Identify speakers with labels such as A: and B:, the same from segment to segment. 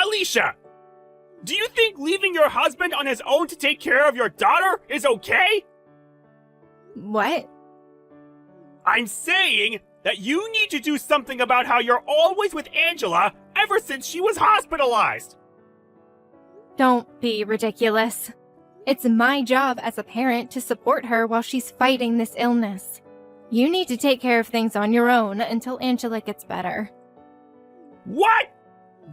A: Alicia! Do you think leaving your husband on his own to take care of your daughter is okay?
B: What?
A: I'm saying that you need to do something about how you're always with Angela ever since she was hospitalized.
B: Don't be ridiculous. It's my job as a parent to support her while she's fighting this illness. You need to take care of things on your own until Angela gets better.
A: What?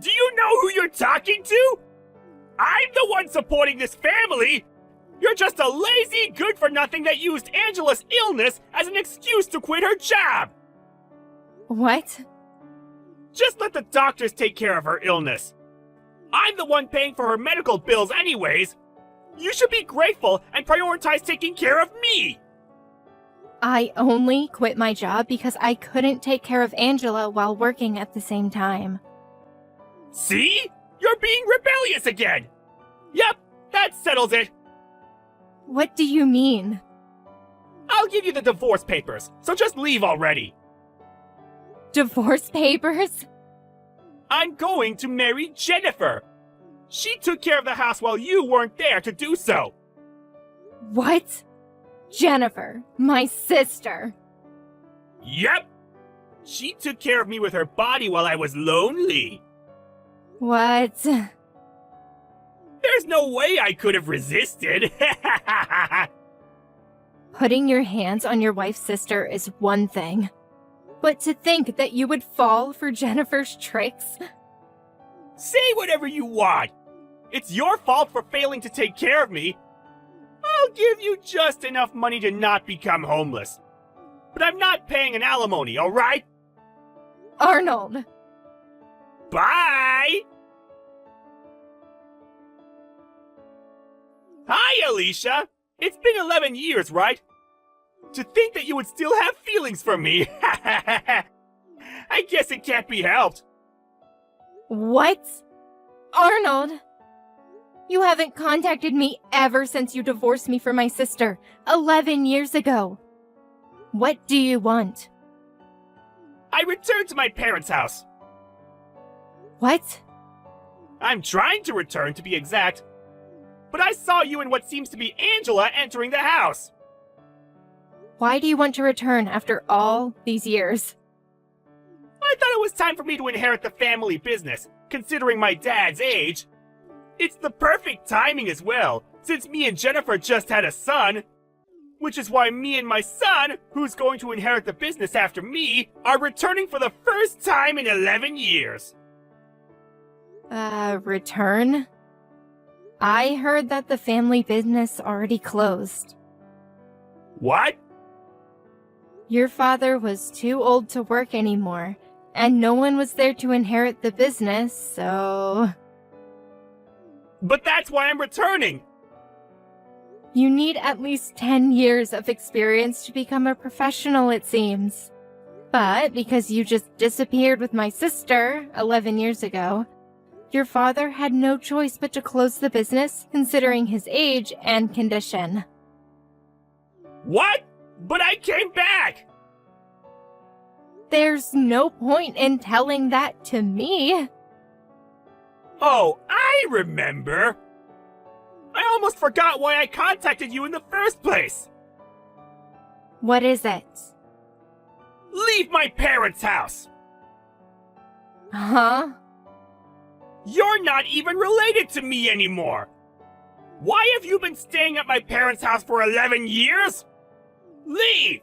A: Do you know who you're talking to? I'm the one supporting this family! You're just a lazy, good-for-nothing that used Angela's illness as an excuse to quit her job!
B: What?
A: Just let the doctors take care of her illness. I'm the one paying for her medical bills anyways. You should be grateful and prioritize taking care of me!
B: I only quit my job because I couldn't take care of Angela while working at the same time.
A: See? You're being rebellious again! Yep, that settles it.
B: What do you mean?
A: I'll give you the divorce papers, so just leave already.
B: Divorce papers?
A: I'm going to marry Jennifer. She took care of the house while you weren't there to do so.
B: What? Jennifer, my sister.
A: Yep. She took care of me with her body while I was lonely.
B: What?
A: There's no way I could have resisted.
B: Putting your hands on your wife's sister is one thing. But to think that you would fall for Jennifer's tricks?
A: Say whatever you want. It's your fault for failing to take care of me. I'll give you just enough money to not become homeless. But I'm not paying an alimony, alright?
B: Arnold!
A: Bye! Hi, Alicia! It's been 11 years, right? To think that you would still have feelings for me! I guess it can't be helped.
B: What? Arnold! You haven't contacted me ever since you divorced me from my sister 11 years ago. What do you want?
A: I returned to my parents' house.
B: What?
A: I'm trying to return, to be exact. But I saw you and what seems to be Angela entering the house.
B: Why do you want to return after all these years?
A: I thought it was time for me to inherit the family business, considering my dad's age. It's the perfect timing as well, since me and Jennifer just had a son. Which is why me and my son, who's going to inherit the business after me, are returning for the first time in 11 years.
B: Return? I heard that the family business already closed.
A: What?
B: Your father was too old to work anymore, and no one was there to inherit the business, so...
A: But that's why I'm returning!
B: You need at least 10 years of experience to become a professional, it seems. But because you just disappeared with my sister 11 years ago, your father had no choice but to close the business, considering his age and condition.
A: What? But I came back!
B: There's no point in telling that to me.
A: Oh, I remember! I almost forgot why I contacted you in the first place!
B: What is it?
A: Leave my parents' house!
B: Huh?
A: You're not even related to me anymore! Why have you been staying at my parents' house for 11 years? Leave!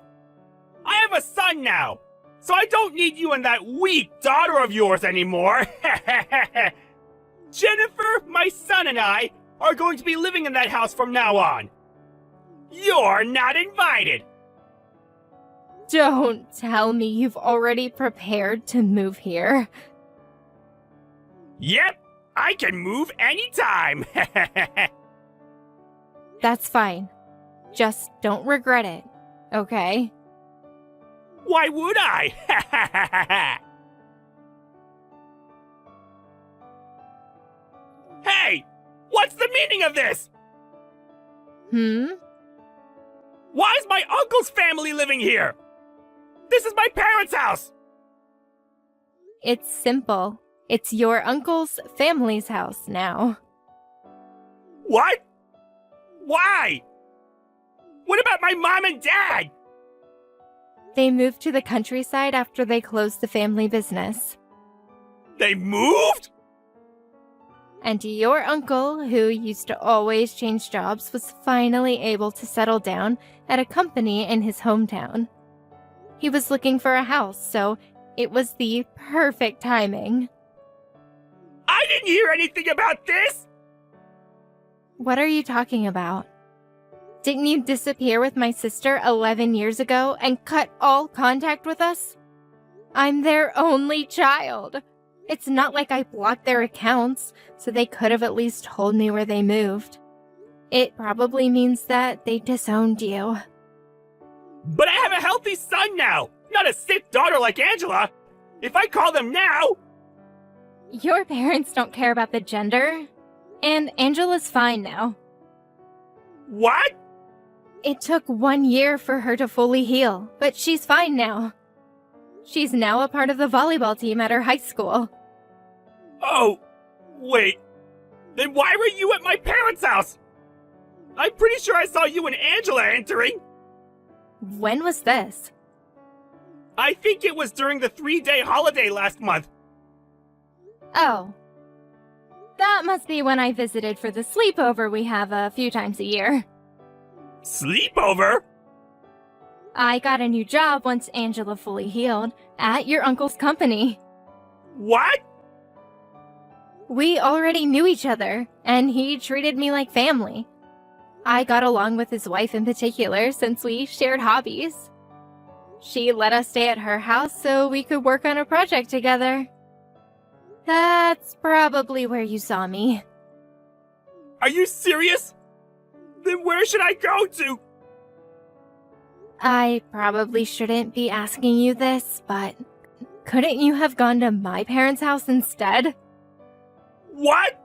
A: I have a son now, so I don't need you and that weak daughter of yours anymore! Jennifer, my son, and I are going to be living in that house from now on. You're not invited!
B: Don't tell me you've already prepared to move here.
A: Yep, I can move anytime!
B: That's fine. Just don't regret it, okay?
A: Why would I? Hey! What's the meaning of this? Why is my uncle's family living here? This is my parents' house!
B: It's simple. It's your uncle's family's house now.
A: What? Why? What about my mom and dad?
B: They moved to the countryside after they closed the family business.
A: They moved?
B: And your uncle, who used to always change jobs, was finally able to settle down at a company in his hometown. He was looking for a house, so it was the perfect timing.
A: I didn't hear anything about this!
B: What are you talking about? Didn't you disappear with my sister 11 years ago and cut all contact with us? I'm their only child. It's not like I blocked their accounts, so they could have at least told me where they moved. It probably means that they disowned you.
A: But I have a healthy son now, not a sick daughter like Angela. If I call them now...
B: Your parents don't care about the gender, and Angela's fine now.
A: What?
B: It took 1 year for her to fully heal, but she's fine now. She's now a part of the volleyball team at her high school.
A: Oh, wait. Then why were you at my parents' house? I'm pretty sure I saw you and Angela entering.
B: When was this?
A: I think it was during the 3-day holiday last month.
B: Oh. That must be when I visited for the sleepover we have a few times a year.
A: Sleepover?
B: I got a new job once Angela fully healed, at your uncle's company.
A: What?
B: We already knew each other, and he treated me like family. I got along with his wife in particular since we shared hobbies. She let us stay at her house so we could work on a project together. That's probably where you saw me.
A: Are you serious? Then where should I go to?
B: I probably shouldn't be asking you this, but couldn't you have gone to my parents' house instead?
A: What?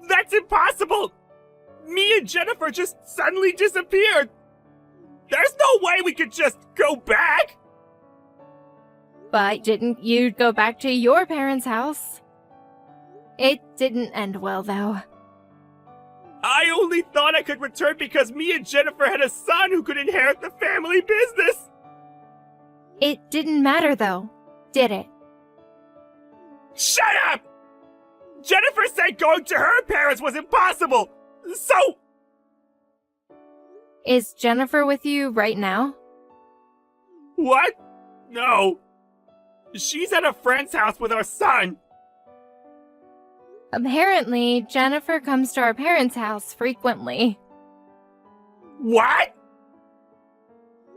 A: That's impossible! Me and Jennifer just suddenly disappeared! There's no way we could just go back!
B: But didn't you go back to your parents' house? It didn't end well, though.
A: I only thought I could return because me and Jennifer had a son who could inherit the family business!
B: It didn't matter, though, did it?
A: Shut up! Jennifer said going to her parents was impossible! So...
B: Is Jennifer with you right now?
A: What? No. She's at a friend's house with our son.
B: Apparently, Jennifer comes to our parents' house frequently.
A: What?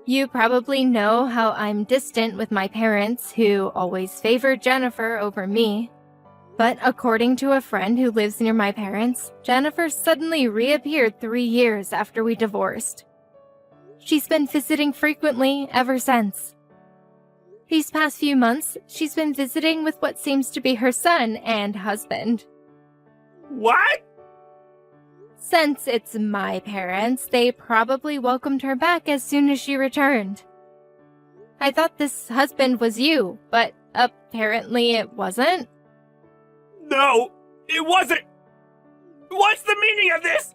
B: You probably know how I'm distant with my parents, who always favored Jennifer over me. But according to a friend who lives near my parents, Jennifer suddenly reappeared 3 years after we divorced. She's been visiting frequently ever since. These past few months, she's been visiting with what seems to be her son and husband.
A: What?
B: Since it's my parents, they probably welcomed her back as soon as she returned. I thought this husband was you, but apparently it wasn't.
A: No, it wasn't! What's the meaning of this?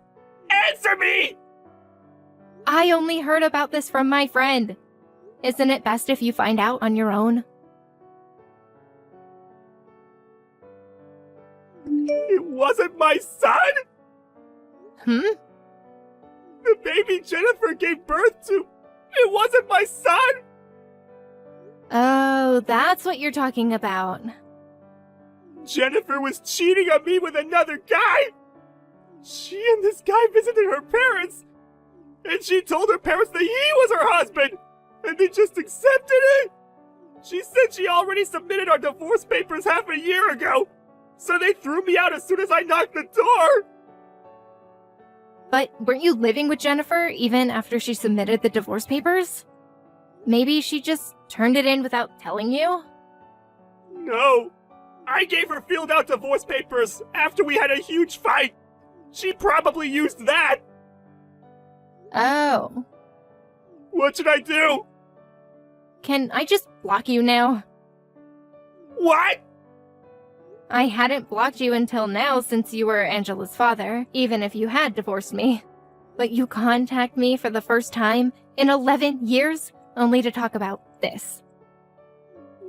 A: Answer me!
B: I only heard about this from my friend. Isn't it best if you find out on your own?
A: It wasn't my son? The baby Jennifer gave birth to, it wasn't my son?
B: Oh, that's what you're talking about.
A: Jennifer was cheating on me with another guy! She and this guy visited her parents, and she told her parents that he was her husband, and they just accepted it! She said she already submitted our divorce papers half a year ago, so they threw me out as soon as I knocked the door!
B: But weren't you living with Jennifer even after she submitted the divorce papers? Maybe she just turned it in without telling you?
A: No. I gave her filled out divorce papers after we had a huge fight. She probably used that.
B: Oh.
A: What should I do?
B: Can I just block you now?
A: What?
B: I hadn't blocked you until now since you were Angela's father, even if you had divorced me. But you contact me for the first time in 11 years only to talk about this.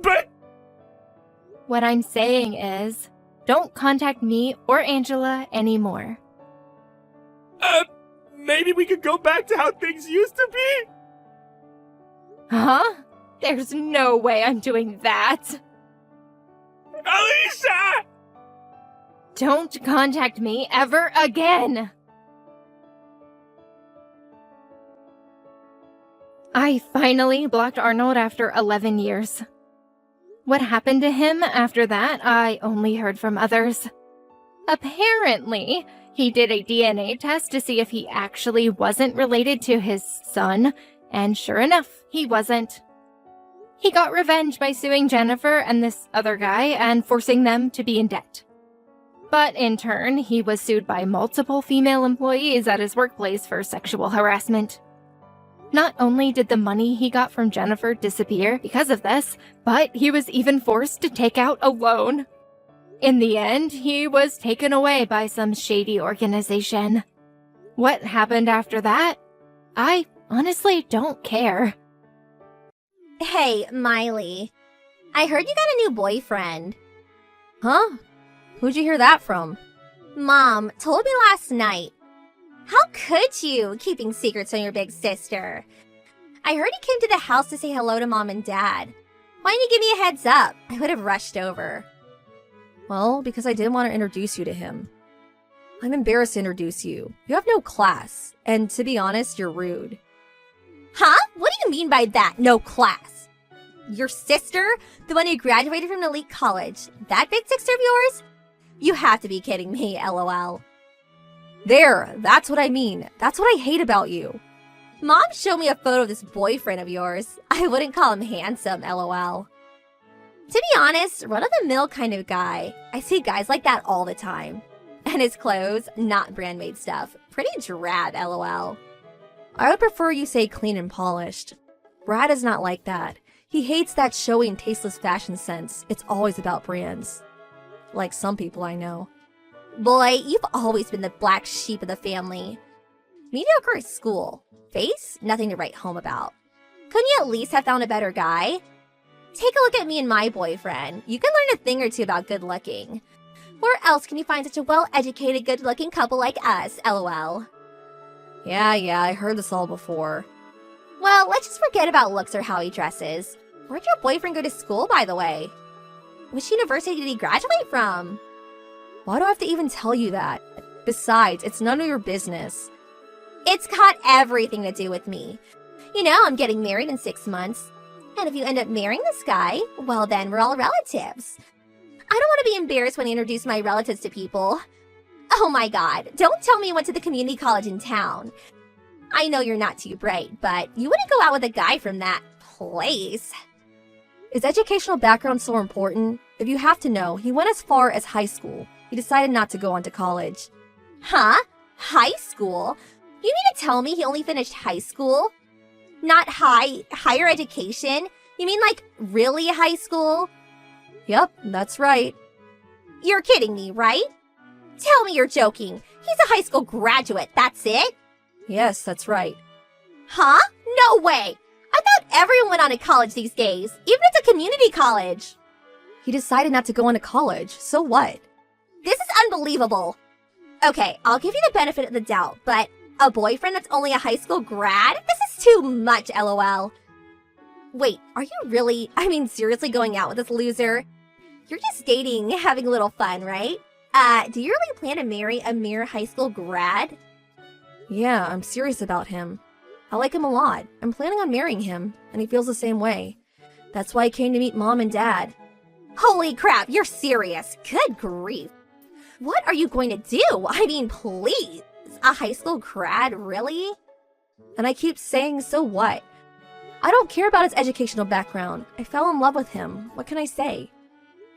A: But
B: What I'm saying is, don't contact me or Angela anymore.
A: maybe we could go back to how things used to be?
B: Huh? There's no way I'm doing that.
A: Alicia!
B: Don't contact me ever again. I finally blocked Arnold after 11 years. What happened to him after that, I only heard from others. Apparently, he did a DNA test to see if he actually wasn't related to his son, and sure enough, he wasn't. He got revenge by suing Jennifer and this other guy and forcing them to be in debt. But in turn, he was sued by multiple female employees at his workplace for sexual harassment. Not only did the money he got from Jennifer disappear because of this, but he was even forced to take out a loan. In the end, he was taken away by some shady organization. What happened after that? I honestly don't care.
C: Hey, Miley. I heard you got a new boyfriend.
D: Huh? Who'd you hear that from?
C: Mom told me last night. How could you, keeping secrets on your big sister? I heard he came to the house to say hello to Mom and Dad. Why didn't you give me a heads up? I would have rushed over.
D: Well, because I didn't want to introduce you to him. I'm embarrassed to introduce you. You have no class, and to be honest, you're rude.
C: Huh? What do you mean by that? No class? Your sister? The one who graduated from an elite college? That big sister of yours? You have to be kidding me, LOL.
D: There, that's what I mean. That's what I hate about you.
C: Mom showed me a photo of this boyfriend of yours. I wouldn't call him handsome, LOL. To be honest, run-of-the-mill kind of guy. I see guys like that all the time. And his clothes, not brand-made stuff. Pretty drab, LOL.
D: I would prefer you say clean and polished. Brad is not like that. He hates that showy and tasteless fashion sense. It's always about brands. Like some people I know.
C: Boy, you've always been the black sheep of the family. Mediocre at school. Face? Nothing to write home about. Couldn't you at least have found a better guy? Take a look at me and my boyfriend. You can learn a thing or two about good looking. Where else can you find such a well-educated, good-looking couple like us, LOL?
D: Yeah, I heard this all before.
C: Well, let's just forget about looks or how he dresses. Where'd your boyfriend go to school, by the way? Which university did he graduate from?
D: Why do I have to even tell you that? Besides, it's none of your business.
C: It's got everything to do with me. You know, I'm getting married in 6 months. And if you end up marrying this guy, well then we're all relatives. I don't want to be embarrassed when I introduce my relatives to people. Oh my god, don't tell me you went to the community college in town. I know you're not too bright, but you wouldn't go out with a guy from that place.
D: Is educational background so important? If you have to know, he went as far as high school. He decided not to go on to college.
C: Huh? High school? You mean to tell me he only finished high school? Not higher education? You mean like really high school?
D: Yep, that's right.
C: You're kidding me, right? Tell me you're joking. He's a high school graduate, that's it?
D: Yes, that's right.
C: Huh? No way! I thought everyone went on to college these days, even if it's a community college.
D: He decided not to go on to college, so what?
C: This is unbelievable. Okay, I'll give you the benefit of the doubt, but a boyfriend that's only a high school grad? This is too much, LOL. Wait, are you seriously going out with this loser? You're just dating, having a little fun, right? Do you really plan to marry a mere high school grad?
D: Yeah, I'm serious about him. I like him a lot. I'm planning on marrying him, and he feels the same way. That's why I came to meet Mom and Dad.
C: Holy crap, you're serious. Good grief. What are you going to do? I mean, please. A high school grad, really?
D: And I keep saying, so what? I don't care about his educational background. I fell in love with him. What can I say?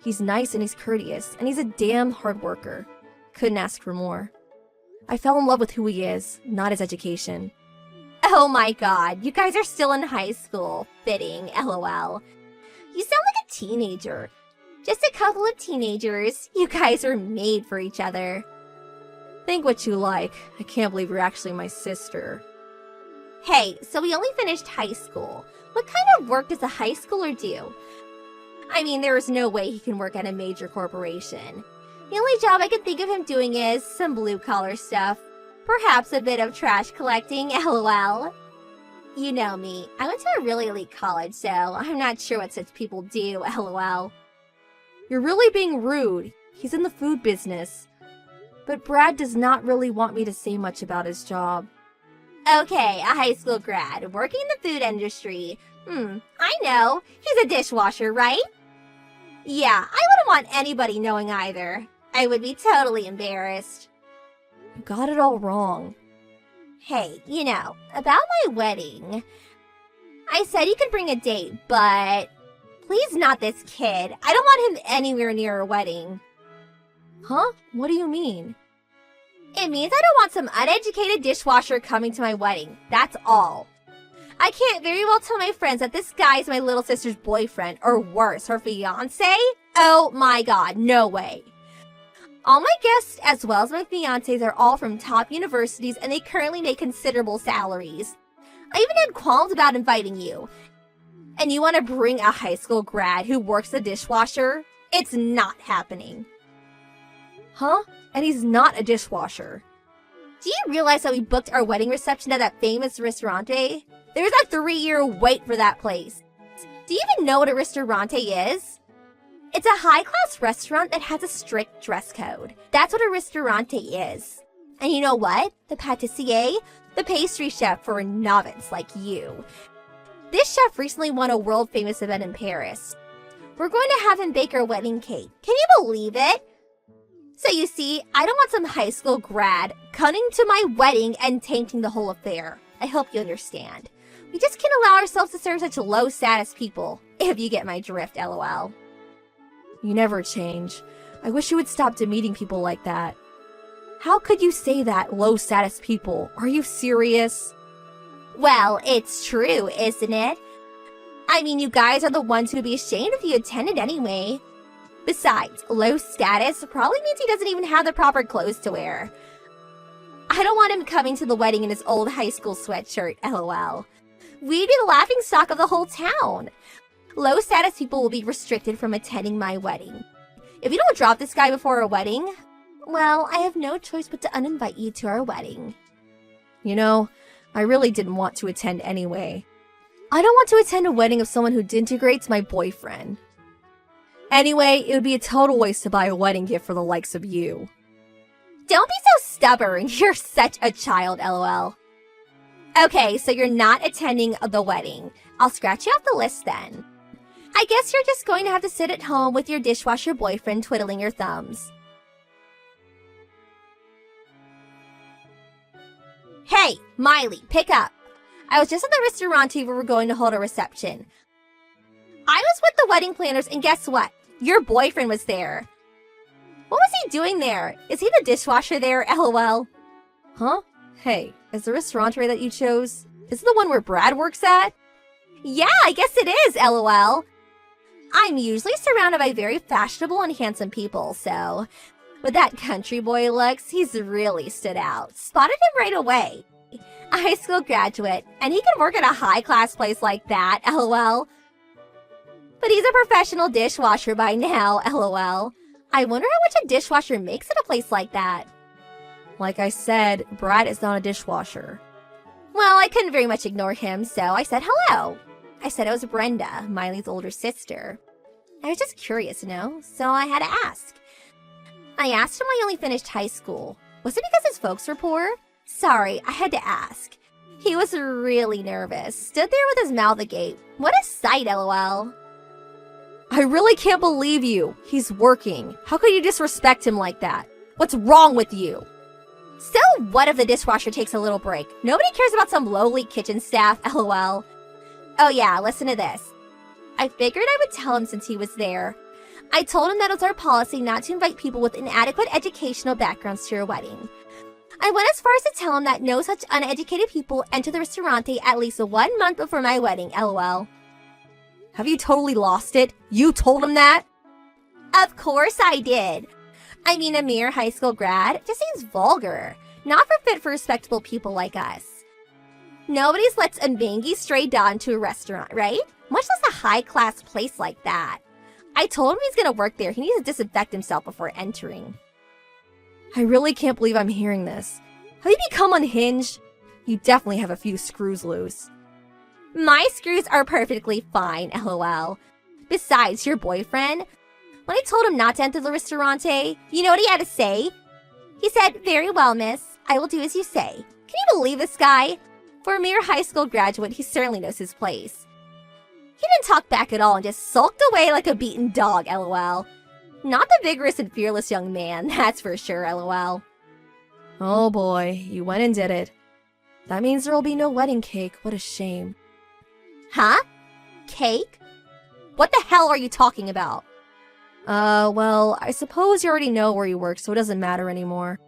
D: He's nice and he's courteous, and he's a damn hard worker. Couldn't ask for more. I fell in love with who he is, not his education.
C: Oh my god, you guys are still in high school. Fitting, LOL. You sound like a teenager. Just a couple of teenagers. You guys are made for each other.
D: Think what you like. I can't believe you're actually my sister.
C: Hey, so we only finished high school. What kind of work does a high schooler do? I mean, there is no way he can work at a major corporation. The only job I can think of him doing is some blue-collar stuff. Perhaps a bit of trash collecting, lol. You know me. I went to a really elite college, so I'm not sure what such people do, lol.
D: You're really being rude. He's in the food business. But Brad does not really want me to say much about his job.
C: Okay, a high school grad, working in the food industry. I know. He's a dishwasher, right? Yeah, I wouldn't want anybody knowing either. I would be totally embarrassed.
D: You got it all wrong.
C: Hey, you know, about my wedding. I said you could bring a date, but please not this kid. I don't want him anywhere near our wedding.
D: Huh? What do you mean?
C: It means I don't want some uneducated dishwasher coming to my wedding. That's all. I can't very well tell my friends that this guy is my little sister's boyfriend, or worse, her fiancé? Oh my god, no way. All my guests, as well as my fiancés, are all from top universities and they currently make considerable salaries. I even had qualms about inviting you. And you want to bring a high school grad who works the dishwasher? It's not happening.
D: Huh? And he's not a dishwasher.
C: Do you realize that we booked our wedding reception at that famous ristorante? There's a 3-year wait for that place. Do you even know what a ristorante is? It's a high-class restaurant that has a strict dress code. That's what a ristorante is. And you know what? The pâtissier, the pastry chef for a novice like you. This chef recently won a world-famous event in Paris. We're going to have him bake our wedding cake. Can you believe it? So you see, I don't want some high school grad coming to my wedding and tainting the whole affair. I hope you understand. We just can't allow ourselves to serve such low-status people, if you get my drift, lol.
D: You never change. I wish you would stop demeaning people like that. How could you say that, low-status people? Are you serious?
C: Well, it's true, isn't it? I mean, you guys are the ones who would be ashamed if you attended anyway. Besides, low status probably means he doesn't even have the proper clothes to wear. I don't want him coming to the wedding in his old high school sweatshirt, lol. We'd be the laughingstock of the whole town. Low status people will be restricted from attending my wedding. If you don't drop this guy before our wedding, well, I have no choice but to uninvite you to our wedding.
D: You know, I really didn't want to attend anyway. I don't want to attend a wedding of someone who disintegrates my boyfriend. Anyway, it would be a total waste to buy a wedding gift for the likes of you.
C: Don't be so stubborn. You're such a child, lol. Okay, so you're not attending the wedding. I'll scratch you off the list then. I guess you're just going to have to sit at home with your dishwasher boyfriend twiddling your thumbs. Hey, Miley, pick up. I was just at the ristorante where we're going to hold a reception. I was with the wedding planners and guess what? Your boyfriend was there. What was he doing there? Is he the dishwasher there, lol?
D: Huh? Hey, is the restaurante that you chose, is it the one where Brad works at?
C: Yeah, I guess it is, lol. I'm usually surrounded by very fashionable and handsome people, so with that country boy looks, he's really stood out. Spotted him right away. A high school graduate, and he can work at a high-class place like that, lol. But he's a professional dishwasher by now, lol. I wonder how much a dishwasher makes at a place like that.
D: Like I said, Brad is not a dishwasher.
C: Well, I couldn't very much ignore him, so I said hello. I said it was Brenda, Miley's older sister. I was just curious, you know, so I had to ask. I asked him why he only finished high school. Was it because his folks were poor? Sorry, I had to ask. He was really nervous, stood there with his mouth agape. What a sight, lol.
D: I really can't believe you. He's working. How could you disrespect him like that? What's wrong with you?
C: So what if the dishwasher takes a little break? Nobody cares about some lowly kitchen staff, lol. Oh yeah, listen to this. I figured I would tell him since he was there. I told him that it was our policy not to invite people with inadequate educational backgrounds to your wedding. I went as far as to tell him that no such uneducated people enter the ristorante at least 1 month before my wedding, lol.
D: Have you totally lost it? You told him that?
C: Of course I did. I mean, a mere high school grad just seems vulgar. Not for fit for respectable people like us. Nobody's lets a mangy stray dog into a restaurant, right? Much less a high-class place like that. I told him he's gonna work there. He needs to disinfect himself before entering.
D: I really can't believe I'm hearing this. Have you become unhinged? You definitely have a few screws loose.
C: My screws are perfectly fine, lol. Besides, your boyfriend, when I told him not to enter the restaurante, you know what he had to say? He said, "Very well, miss. I will do as you say." Can you believe this guy? For a mere high school graduate, he certainly knows his place. He didn't talk back at all and just sulked away like a beaten dog, lol. Not the vigorous and fearless young man, that's for sure, lol.
D: Oh boy, you went and did it. That means there will be no wedding cake. What a shame.
C: Huh? Cake? What the hell are you talking about?
D: Well, I suppose you already know where he works, so it doesn't matter anymore.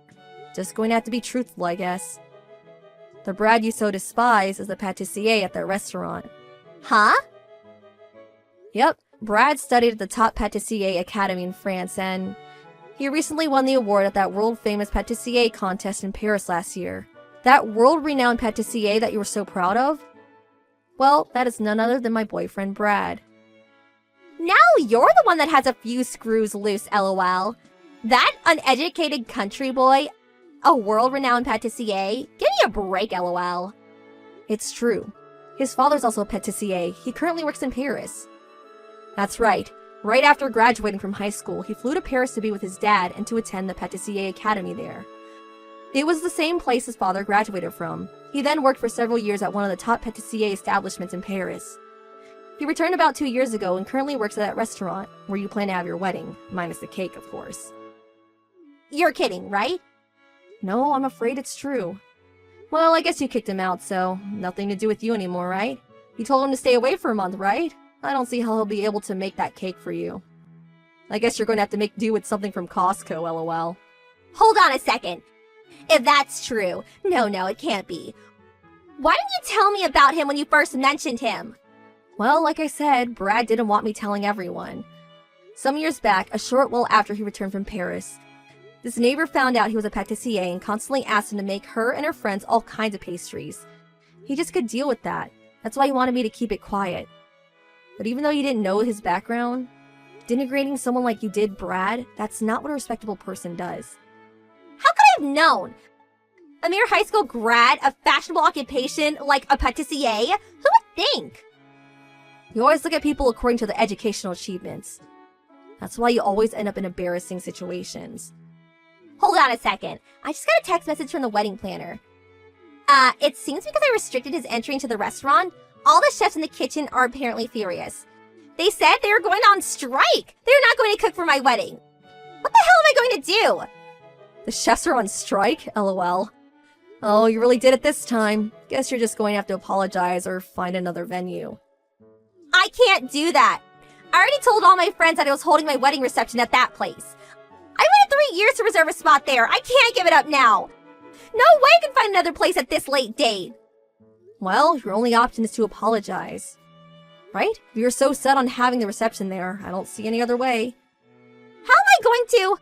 D: Just going to have to be truthful, I guess. The Brad you so despise is the pâtissier at that restaurant.
C: Huh?
D: Yep, Brad studied at the top pâtissier academy in France, and he recently won the award at that world-famous pâtissier contest in Paris last year. That world-renowned pâtissier that you were so proud of? Well, that is none other than my boyfriend, Brad.
C: Now you're the one that has a few screws loose, lol. That uneducated country boy, a world-renowned pâtissier? Give me a break, lol.
D: It's true. His father's also a pâtissier. He currently works in Paris. That's right. Right after graduating from high school, he flew to Paris to be with his dad and to attend the pâtissier academy there. It was the same place his father graduated from. He then worked for several years at one of the top pâtissier establishments in Paris. He returned about 2 years ago and currently works at that restaurant where you plan to have your wedding, minus the cake, of course.
C: You're kidding, right?
D: No, I'm afraid it's true. Well, I guess you kicked him out, so nothing to do with you anymore, right? You told him to stay away for a month, right? I don't see how he'll be able to make that cake for you. I guess you're going to have to make do with something from Costco, lol.
C: Hold on a second. If that's true, no, it can't be. Why didn't you tell me about him when you first mentioned him?
D: Well, like I said, Brad didn't want me telling everyone. Some years back, a short while after he returned from Paris, this neighbor found out he was a pâtissier and constantly asked him to make her and her friends all kinds of pastries. He just could deal with that. That's why he wanted me to keep it quiet. But even though you didn't know his background, denigrating someone like you did, Brad, that's not what a respectable person does.
C: How could I have known? A mere high school grad, a fashionable occupation like a pâtissier? Who would think?
D: You always look at people according to their educational achievements. That's why you always end up in embarrassing situations.
C: Hold on a second. I just got a text message from the wedding planner. It seems because I restricted his entry into the restaurant, all the chefs in the kitchen are apparently furious. They said they were going on strike. They're not going to cook for my wedding. What the hell am I going to do?
D: The chefs are on strike? LOL. Oh, you really did it this time. Guess you're just going to have to apologize or find another venue.
C: I can't do that. I already told all my friends that I was holding my wedding reception at that place. I waited 3 years to reserve a spot there. I can't give it up now. No way I can find another place at this late date.
D: Well, your only option is to apologize. Right? If you're so set on having the reception there, I don't see any other way.
C: How am I going to?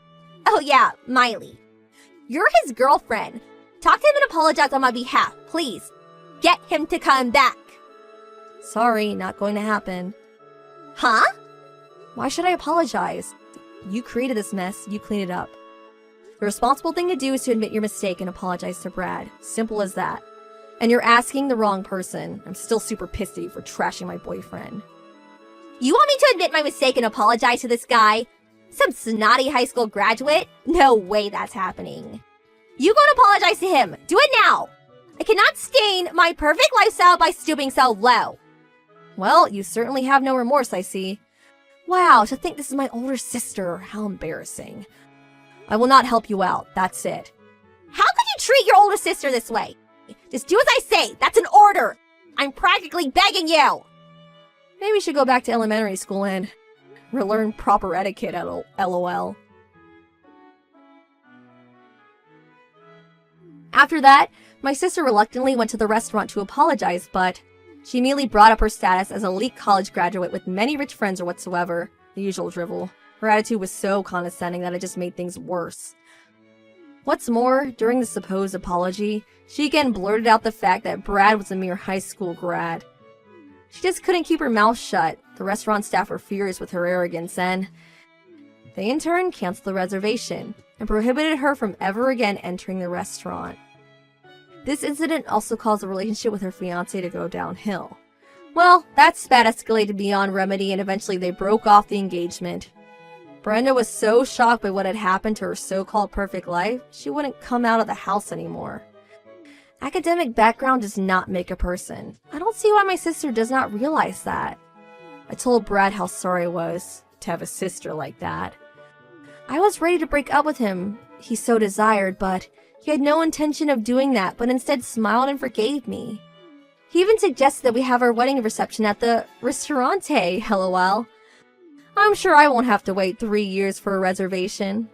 C: Oh yeah, Miley. You're his girlfriend. Talk to him and apologize on my behalf, please. Get him to come back.
D: Sorry, not going to happen.
C: Huh?
D: Why should I apologize? You created this mess, you clean it up. The responsible thing to do is to admit your mistake and apologize to Brad. Simple as that. And you're asking the wrong person. I'm still super pissed at you for trashing my boyfriend.
C: You want me to admit my mistake and apologize to this guy? Some snotty high school graduate? No way that's happening. You go and apologize to him. Do it now. I cannot stain my perfect lifestyle by stooping so low.
D: Well, you certainly have no remorse, I see. Wow, to think this is my older sister. How embarrassing. I will not help you out. That's it.
C: How could you treat your older sister this way? Just do as I say. That's an order. I'm practically begging you.
D: Maybe we should go back to elementary school and relearn proper etiquette, LOL. After that, my sister reluctantly went to the restaurant to apologize, but she immediately brought up her status as an elite college graduate with many rich friends or whatsoever. The usual drivel. Her attitude was so condescending that it just made things worse. What's more, during the supposed apology, she again blurted out the fact that Brad was a mere high school grad. She just couldn't keep her mouth shut. The restaurant staff were furious with her arrogance, and they in turn canceled the reservation and prohibited her from ever again entering the restaurant. This incident also caused the relationship with her fiancé to go downhill. Well, that spat escalated beyond remedy, and eventually they broke off the engagement. Brenda was so shocked by what had happened to her so-called perfect life, she wouldn't come out of the house anymore. Academic background does not make a person. I don't see why my sister does not realize that. I told Brad how sorry I was to have a sister like that. I was ready to break up with him, he so desired, but he had no intention of doing that, but instead smiled and forgave me. He even suggested that we have our wedding reception at the Ristorante, lol. I'm sure I won't have to wait 3 years for a reservation.